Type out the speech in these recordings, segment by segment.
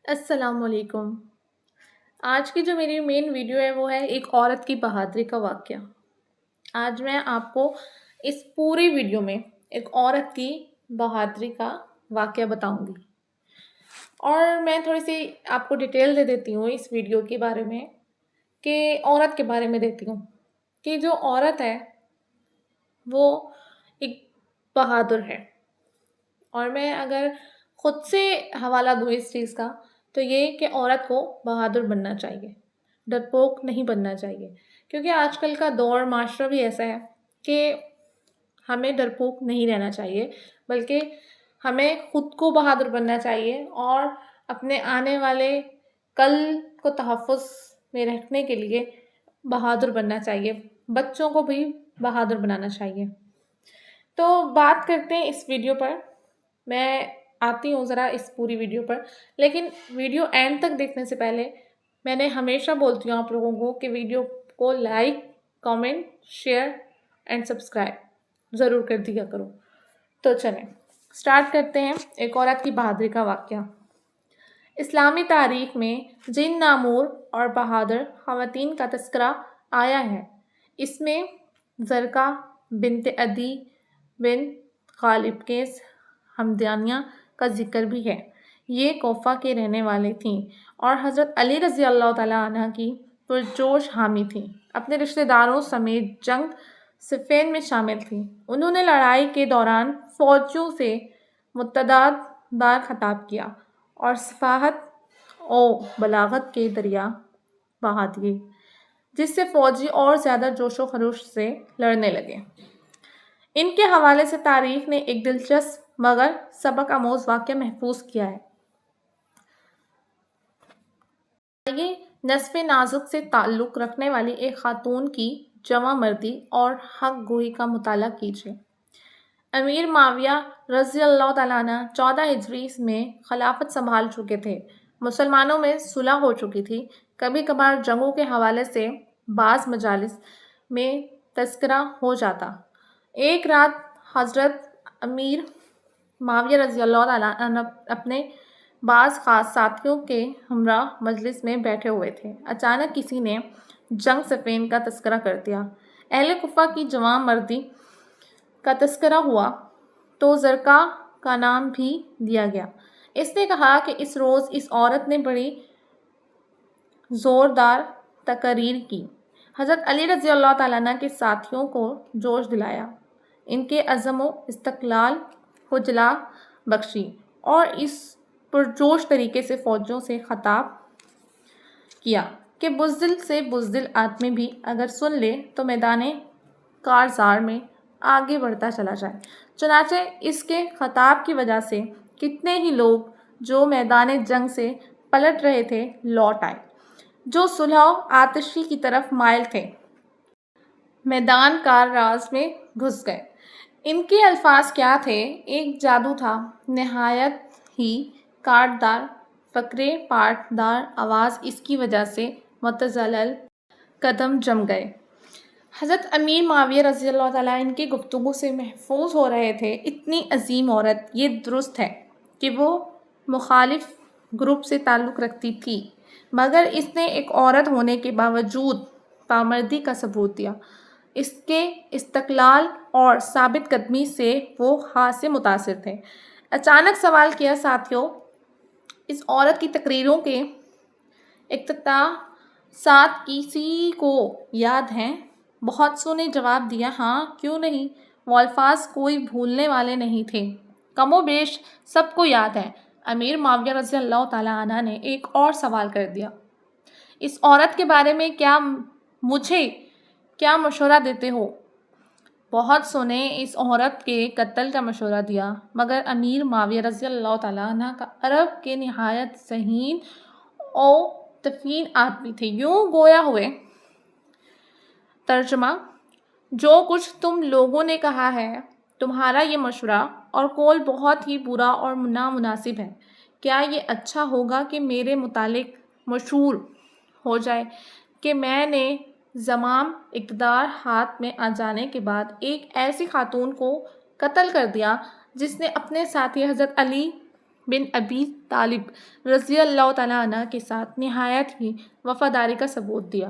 السلام علیکم۔ آج کی جو میری مین ویڈیو ہے وہ ہے ایک عورت کی بہادری کا واقعہ۔ آج میں آپ کو اس پوری ویڈیو میں ایک عورت کی بہادری کا واقعہ بتاؤں گی، اور میں تھوڑی سی آپ کو ڈیٹیل دے دیتی ہوں اس ویڈیو کے بارے میں، کہ عورت کے بارے میں دیتی ہوں کہ جو عورت ہے وہ ایک بہادر ہے۔ اور میں اگر خود سے حوالہ دوں اس چیز کا تو یہ کہ عورت کو بہادر بننا چاہیے، ڈرپوک نہیں بننا چاہیے، کیونکہ آج کل کا دور معاشرہ بھی ایسا ہے کہ ہمیں ڈرپوک نہیں رہنا چاہیے، بلکہ ہمیں خود کو بہادر بننا چاہیے اور اپنے آنے والے کل کو تحفظ میں رکھنے کے لیے بہادر بننا چاہیے، بچوں کو بھی بہادر بنانا چاہیے۔ تو بات کرتے ہیں اس ویڈیو پر، میں آتی ہوں ذرا اس پوری ویڈیو پر، لیکن ویڈیو اینڈ تک دیکھنے سے پہلے میں ہمیشہ بولتی ہوں آپ لوگوں کو کہ ویڈیو کو like, comment, share and subscribe ضرور کر دیا کرو۔ تو چلیں سٹارٹ کرتے ہیں ایک عورت کی بہادری کا واقعہ۔ اسلامی تاریخ میں جن نامور اور بہادر خواتین کا تذکرہ آیا ہے، اس میں زرقا بنت عدی بنت غالب کیس ہمدانیہ کا ذکر بھی ہے۔ یہ کوفہ کے رہنے والے تھیں اور حضرت علی رضی اللہ تعالیٰ عنہ کی پرجوش حامی تھیں۔ اپنے رشتہ داروں سمیت جنگ صفین میں شامل تھیں۔ انہوں نے لڑائی کے دوران فوجیوں سے متعدد بار خطاب کیا اور صفاحت و بلاغت کے دریا بہا دیے، جس سے فوجی اور زیادہ جوش و خروش سے لڑنے لگے۔ ان کے حوالے سے تاریخ نے ایک دلچسپ مگر سبق آموز واقعہ محفوظ کیا ہے۔ آئیے نصف نازک سے تعلق رکھنے والی ایک خاتون کی جواں مردی اور حق گوئی کا مطالعہ کیجیے۔ امیر معاویہ رضی اللہ تعالیٰ عنہ 14 ہجری میں خلافت سنبھال چکے تھے۔ مسلمانوں میں صلح ہو چکی تھی۔ کبھی کبھار جنگوں کے حوالے سے بعض مجالس میں تذکرہ ہو جاتا۔ ایک رات حضرت امیر معاویہ رضی اللہ تعالیٰ عنہ اپنے بعض خاص ساتھیوں کے ہمراہ مجلس میں بیٹھے ہوئے تھے۔ اچانک کسی نے جنگ صفین کا تذکرہ کر دیا۔ اہل کوفہ کی جواں مردی کا تذکرہ ہوا تو زرقا کا نام بھی دیا گیا۔ اس نے کہا کہ اس روز اس عورت نے بڑی زوردار تقریر کی، حضرت علی رضی اللہ تعالیٰ عنہ کے ساتھیوں کو جوش دلایا، ان کے عزم و استقلال کو جلا بخشی، اور اس پرجوش طریقے سے فوجیوں سے خطاب کیا کہ بزدل سے بزدل آدمی بھی اگر سن لے تو میدان کارزار میں آگے بڑھتا چلا جائے۔ چنانچہ اس کے خطاب کی وجہ سے کتنے ہی لوگ جو میدان جنگ سے پلٹ رہے تھے لوٹ آئے، جو صلح و آتشی کی طرف مائل تھے میدان کارزار میں گھس گئے۔ ان کے الفاظ کیا تھے؟ ایک جادو تھا، نہایت ہی کاٹدار فقرے پائیدار آواز، اس کی وجہ سے متزلزل قدم جم گئے۔ حضرت امیر معاویہ رضی اللہ تعالیٰ ان کی گفتگو سے محظوظ ہو رہے تھے۔ اتنی عظیم عورت، یہ درست ہے کہ وہ مخالف گروپ سے تعلق رکھتی تھی، مگر اس نے ایک عورت ہونے کے باوجود پامردی کا ثبوت دیا۔ اس کے استقلال اور ثابت قدمی سے وہ خاصے متاثر تھے۔ اچانک سوال کیا، ساتھیوں، اس عورت کی تقریروں کے اقتباسات کسی کو یاد ہیں؟ بہت سو نے جواب دیا، ہاں کیوں نہیں، وہ الفاظ کوئی بھولنے والے نہیں تھے، کم و بیش سب کو یاد ہیں۔ امیر معاویہ رضی اللہ تعالیٰ عنہ نے ایک اور سوال کر دیا، اس عورت کے بارے میں مجھے کیا مشورہ دیتے ہو؟ بہت سو نے اس عورت کے قتل کا مشورہ دیا، مگر امیر معاویہ رضی اللہ تعالیٰ عنہ کا عرب کے نہایت ذہین و تفطین آدمی تھے، یوں گویا ہوئے۔ ترجمہ: جو کچھ تم لوگوں نے کہا ہے، تمہارا یہ مشورہ اور قول بہت ہی برا اور نامناسب ہے۔ کیا یہ اچھا ہوگا کہ میرے متعلق مشہور ہو جائے کہ میں نے زمام اقتدار ہاتھ میں آ جانے کے بعد ایک ایسی خاتون کو قتل کر دیا جس نے اپنے ساتھی حضرت علی بن ابی طالب رضی اللہ تعالیٰ عنہ کے ساتھ نہایت ہی وفاداری کا ثبوت دیا۔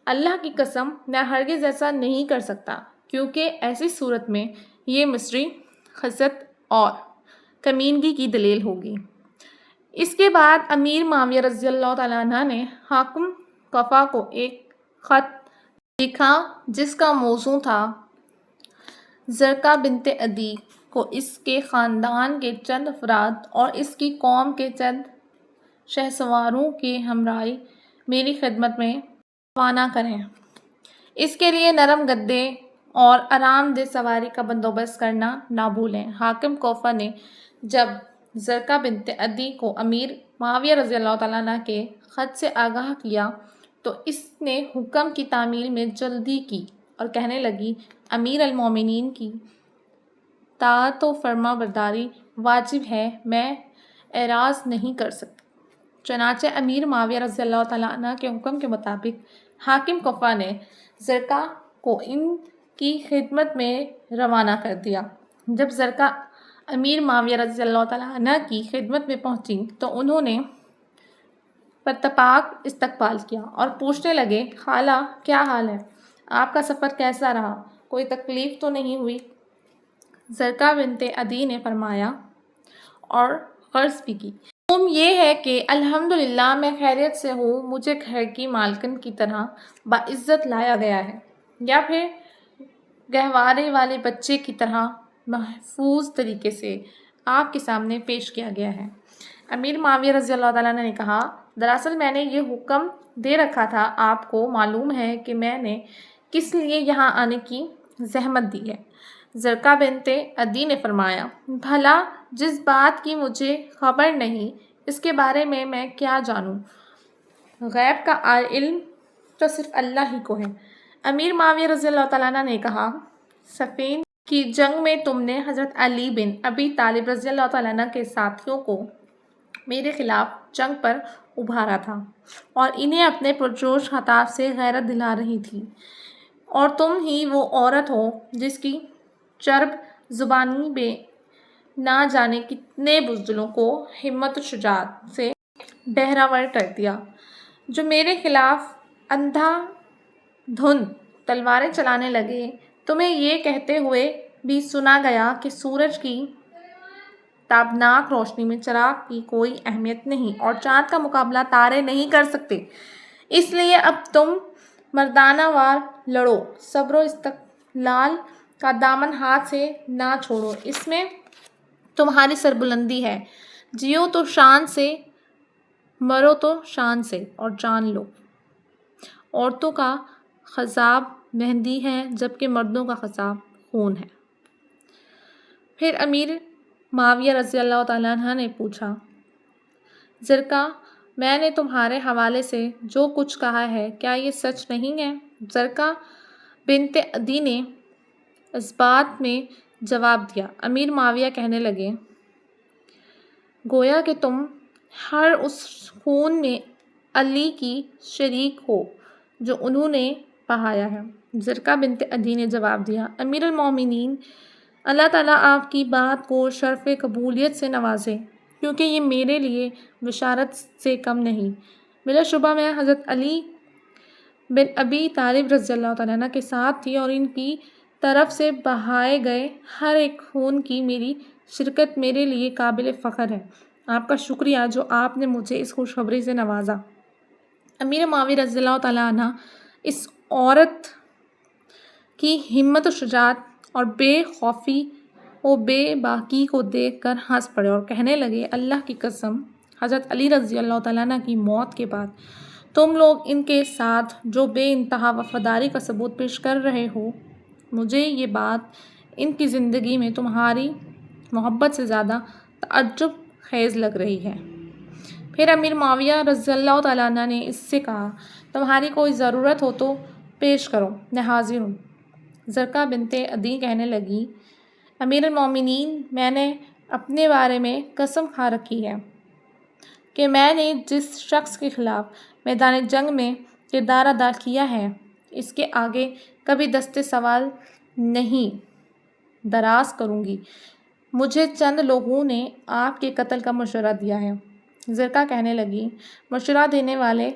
اللہ کی قسم میں ہرگز ایسا نہیں کر سکتا، کیونکہ ایسی صورت میں یہ مصری خست اور کمینگی کی دلیل ہوگی۔ اس کے بعد امیر معاویہ رضی اللہ تعالیٰ عنہ نے حاکم کفا کو ایک خط لکھا جس کا موضوع تھا زرقہ بنت عدی کو اس کے خاندان کے چند افراد اور اس کی قوم کے چند شہسواروں کے ہمراہ میری خدمت میں روانہ کریں۔ اس کے لیے نرم گدے اور آرام دہ سواری کا بندوبست کرنا نہ بھولیں۔ حاکم کوفہ نے جب زرقہ بنت عدی کو امیر معاویہ رضی اللہ تعالیٰ عنہ کے خط سے آگاہ کیا تو اس نے حکم کی تعمیل میں جلدی کی اور کہنے لگی، امیر المومنین کی طاعت و فرما برداری واجب ہے، میں اعراض نہیں کر سکتی۔ چنانچہ امیر معاویہ رضی اللہ تعالیٰ عنہ کے حکم کے مطابق حاکم کفا نے زرقہ کو ان کی خدمت میں روانہ کر دیا۔ جب زرقہ امیر معاویہ رضی اللہ تعالیٰ عنہ کی خدمت میں پہنچی تو انہوں نے پرتپاک استقبال کیا اور پوچھنے لگے، خالہ کیا حال ہے؟ آپ کا سفر کیسا رہا؟ کوئی تکلیف تو نہیں ہوئی؟ زرقہ بنت عدی نے فرمایا اور عرض بھی کی، یہ ہے کہ الحمدللہ میں خیریت سے ہوں، مجھے گھر کی مالکن کی طرح باعزت لایا گیا ہے، یا پھر گہوارے والے بچے کی طرح محفوظ طریقے سے آپ کے سامنے پیش کیا گیا ہے۔ امیر معاویہ رضی اللہ تعالیٰ نے کہا، دراصل میں نے یہ حکم دے رکھا تھا، آپ کو معلوم ہے کہ میں نے کس لیے یہاں آنے کی زحمت دی ہے۔ زرقہ بنت عدی نے فرمایا، بھلا جس بات کی مجھے خبر نہیں اس کے بارے میں کیا جانوں؟ غیب کا علم تو صرف اللہ ہی کو ہے۔ امیر معاویہ رضی اللہ تعالیٰ عنہ نے کہا، صفین کی جنگ میں تم نے حضرت علی بن ابی طالب رضی اللہ تعالیٰ عنہ کے ساتھیوں کو میرے خلاف جنگ پر ابھارا تھا اور انہیں اپنے پرجوش خطاب سے غیرت دلا رہی تھی، اور تم ہی وہ عورت ہو جس کی چرب زبانی بے نہ جانے کتنے بزدلوں کو ہمت و شجاعت سے بہرہ کر دیا، جو میرے خلاف اندھا دھند تلواریں چلانے لگے۔ تمہیں یہ کہتے ہوئے بھی سنا گیا کہ سورج کی تابناک روشنی میں چراغ کی کوئی اہمیت نہیں اور چاند کا مقابلہ تارے نہیں کر سکتے، اس لیے اب تم مردانہ وار لڑو، صبر و استقلال کا دامن ہاتھ سے نہ چھوڑو، اس میں تمہاری سربلندی ہے، جیو تو شان سے، مرو تو شان سے، اور جان لو۔ عورتوں کا خضاب مہندی ہے جبکہ مردوں کا خضاب خون ہے۔ پھر امیر معاویہ رضی اللہ تعالیٰ عنہ نے پوچھا، زرقہ میں نے تمہارے حوالے سے جو کچھ کہا ہے کیا یہ سچ نہیں ہے؟ زرقہ بنت عدی نے اس بات میں جواب دیا۔ امیر معاویہ کہنے لگے، گویا کہ تم ہر اس خون میں علی کی شریک ہو جو انہوں نے بہایا ہے۔ زرقہ بنت عدی نے جواب دیا، امیر المومنین، اللہ تعالیٰ آپ کی بات کو شرف قبولیت سے نوازے، کیونکہ یہ میرے لیے بشارت سے کم نہیں۔ بلا شبہ میں حضرت علی بن ابی طالب رضی اللہ تعالیٰ عنہ کے ساتھ تھی اور ان کی طرف سے بہائے گئے ہر ایک خون کی میری شرکت میرے لیے قابل فخر ہے۔ آپ کا شکریہ جو آپ نے مجھے اس خوشخبری سے نوازا۔ امیر معاویہ رضی اللہ تعالیٰ عنہ اس عورت کی ہمت و شجاعت اور بے خوفی و بے باکی کو دیکھ کر ہنس پڑے اور کہنے لگے، اللہ کی قسم، حضرت علی رضی اللہ تعالیٰ عنہ کی موت کے بعد تم لوگ ان کے ساتھ جو بے انتہا وفاداری کا ثبوت پیش کر رہے ہو، مجھے یہ بات ان کی زندگی میں تمہاری محبت سے زیادہ تعجب خیز لگ رہی ہے۔ پھر امیر معاویہ رضی اللہ تعالیٰ عنہ نے اس سے کہا، تمہاری کوئی ضرورت ہو تو پیش کرو، میں حاضر ہوں۔ زرقہ بنت عدی کہنے لگی، امیر المومنین، میں نے اپنے بارے میں قسم کھا رکھی ہے کہ میں نے جس شخص کے خلاف میدان جنگ میں کردار ادا کیا ہے، اس کے آگے کبھی دست سوال نہیں دراز کروں گی۔ مجھے چند لوگوں نے آپ کے قتل کا مشورہ دیا ہے۔ زرقا کہنے لگی، مشورہ دینے والے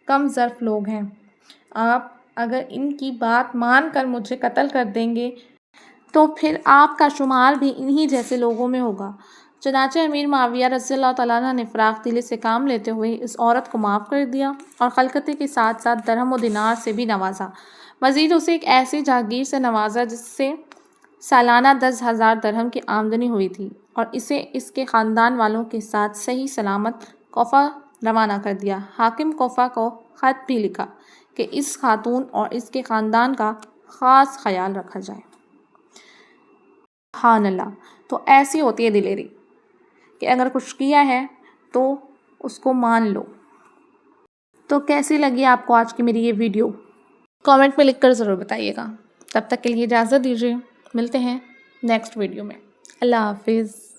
کم ظرف لوگ ہیں۔ آپ اگر ان کی بات مان کر مجھے قتل کر دیں گے تو پھر آپ کا شمار بھی انہی جیسے لوگوں میں ہوگا۔ چنانچہ امیر معاویہ رضی اللہ تعالیٰ عنہ نے فراخ دلی سے کام لیتے ہوئے اس عورت کو معاف کر دیا اور خلقتے کے ساتھ ساتھ درہم و دینار سے بھی نوازا۔ مزید اسے ایک ایسی جاگیر سے نوازا جس سے سالانہ 10,000 درہم کی آمدنی ہوئی تھی، اور اسے اس کے خاندان والوں کے ساتھ صحیح سلامت کوفہ روانہ کر دیا۔ حاکم کوفہ کو خط بھی لکھا کہ اس خاتون اور اس کے خاندان کا خاص خیال رکھا جائے۔ سبحان اللہ! تو ایسی ہوتی ہے دلیری کہ اگر کچھ کیا ہے تو اس کو مان لو۔ تو کیسی لگی آپ کو آج کی میری یہ ویڈیو؟ کامنٹ میں لکھ کر ضرور بتائیے گا۔ تب تک کے لیے اجازت دیجیے، ملتے ہیں نیکسٹ ویڈیو میں۔ اللہ حافظ۔